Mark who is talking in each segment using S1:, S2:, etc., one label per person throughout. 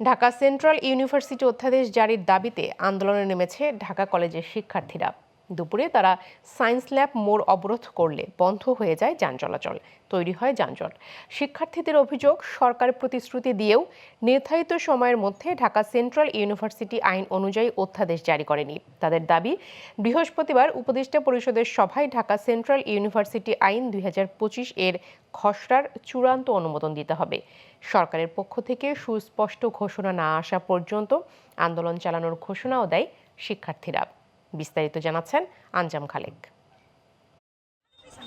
S1: Dhaka central university অধ্যাদেশ জারির দাবিতে আন্দোলনে নেমেছে ঢাকা কলেজের শিক্ষার্থীরা। দুপুরে তারা সায়েন্স ল্যাব মোড় অবরোধ করলে বন্ধ হয়ে যায় যান চলাচল, তৈরি হয় যানজট। শিক্ষার্থীদের অভিযোগ, সরকার প্রতিশ্রুতি দিয়েও নির্ধারিত সময়ের মধ্যে ঢাকা সেন্ট্রাল ইউনিভার্সিটি আইন অনুযায়ী অধ্যাদেশ জারি করেনি। তাদের দাবি, বৃহস্পতিবার উপদেষ্টা পরিষদের সভায় ঢাকা সেন্ট্রাল ইউনিভার্সিটি আইন 2025 এর খসড়ার চূড়ান্ত অনুমোদন দিতে হবে। সরকারের পক্ষ থেকে সুস্পষ্ট ঘোষণা না আসা পর্যন্ত আন্দোলন চালানোর ঘোষণাও দেয় শিক্ষার্থীরা। বিস্তারিত জানাচ্ছেন আঞ্জাম খালেক।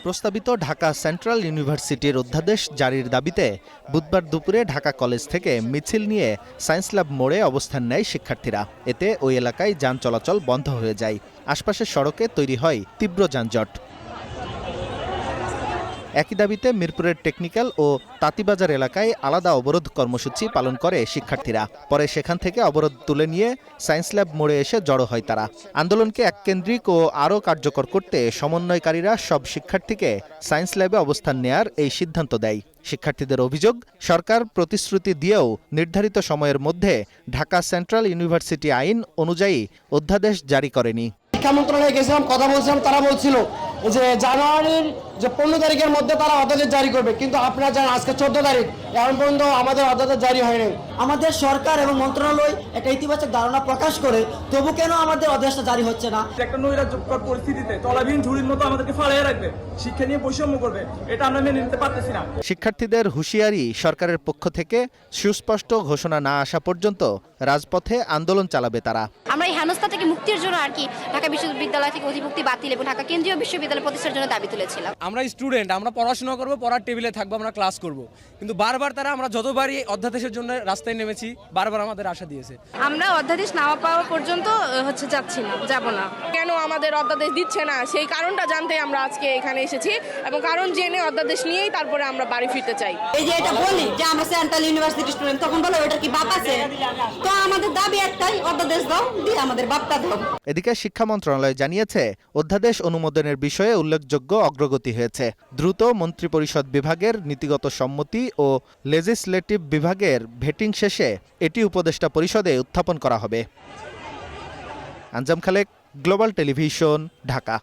S2: প্রস্তাবিত ঢাকা সেন্ট্রাল ইউনিভার্সিটির অধ্যাদেশ জারির দাবিতে বুধবার দুপুরে ঢাকা কলেজ থেকে মিছিল নিয়ে সায়েন্স ল্যাব মোড়ে অবস্থান নেয় শিক্ষার্থীরা। এতে ওই এলাকায় যান চলাচল বন্ধ হয়ে যায়। আশপাশের সড়কে তৈরি হয় তীব্র যানজট। একই দাবিতে মিরপুরের টেকনিক্যাল ও তাঁতীবাজার এলাকায় আলাদা অবরোধ কর্মসূচি পালন করে শিক্ষার্থীরা। পরে সেখান থেকে অবরোধ তুলে নিয়ে সায়েন্স ল্যাব মোড়ে এসে জড়ো হয় তারা। আন্দোলনকে এককেন্দ্রিক ও আরও কার্যকর করতে সমন্বয়কারীরা সব শিক্ষার্থীকে সায়েন্স ল্যাবে অবস্থান নেয়ার এই সিদ্ধান্ত দেয়। শিক্ষার্থীদের অভিযোগ, সরকার প্রতিশ্রুতি দিয়েও নির্ধারিত সময়ের মধ্যে ঢাকা সেন্ট্রাল ইউনিভার্সিটি আইন অনুযায়ী অধ্যাদেশ জারি করেনি।
S3: শিক্ষা মন্ত্রণালয়ে গেছিলাম, কথা বলছিলাম, তারা বলছিল যে জানুয়ারির 15 তারিখের মধ্যে তারা অধ্যাদেশ জারি করবে, কিন্তু আপনারা জানেন আজকে 14 তারিখ, এখন পর্যন্ত আমাদের অধ্যাদেশ জারি হয়নি।
S4: আমাদের সরকার এবং মন্ত্রণালয় একটা ইতিবাচক ধারণা প্রকাশ করে, তবু কেন আমাদের অধ্যাদেশটা জারি হচ্ছে না?
S5: একটা নৈরাজ্যকর পরিস্থিতিতে তলাবিহীন ঝুড়ির মতো আমাদেরকে ফালাইয়া রাখবে, শিক্ষা নিয়ে বৈষম্য করবে, এটা আমরা মেনে নিতে পারতেছি না।
S2: শিক্ষার্থীদের হুঁশিয়ারি, সরকারের পক্ষ থেকে সুস্পষ্ট ঘোষণা না আসা পর্যন্ত রাজপথে আন্দোলন চালাবে তারা।
S6: আমরা এই হেনস্থা থেকে মুক্তির জন্য ঢাকা বিশ্ববিদ্যালয় থেকে অধিভুক্তি বাতিল এবং ঢাকা কেন্দ্রীয় বিশ্ববিদ্যালয় প্রতিষ্ঠার জন্য দাবি তুলেছিলাম।
S7: আমরা স্টুডেন্ট, আমরা পড়াশোনা করব, পড়ার টেবিলে থাকবো, আমরা ক্লাস করব, কিন্তু বারবার তারা, আমরা যতবারই অধ্যাদেশের জন্য রাস্তায় নেমেছি, বারবার আমাদের আশা দিয়েছে।
S8: আমরা অধ্যাদেশ না পাওয়া পর্যন্ত যাচ্ছি না, যাব না। কেন আমাদের অধ্যাদেশ দিচ্ছে না, সেই কারণটা জানতে আমরা আজকে এখানে এসেছি এবং কারণ জেনে অধ্যাদেশ নিয়েই তারপরে আমরা বাড়ি ফিরতে চাই।
S4: এই যে এটা বলি যে আমরা সেন্ট্রাল ইউনিভার্সিটি স্টুডেন্ট, তখন বলে ওটা কি বাপ আছে? তো আমাদের দাবি একটাই, অধ্যাদেশ দাও, দিয়ে আমাদের বাপটা দাও।
S2: এদিকে শিক্ষা মন্ত্রণালয় জানিয়েছে, অধ্যাদেশ অনুমোদনের বিষয়ে উল্লেখযোগ্য অগ্রগতি হয়েছে। দ্রুত মন্ত্রিপরিষদ বিভাগের নীতিগত সম্মতি ও লেজিসলেটিভ বিভাগের ভেটিং শেষে এটি উপদেষ্টা পরিষদে উত্থাপন করা হবে। আঞ্জাম খালেক, গ্লোবাল টেলিভিশন, ঢাকা।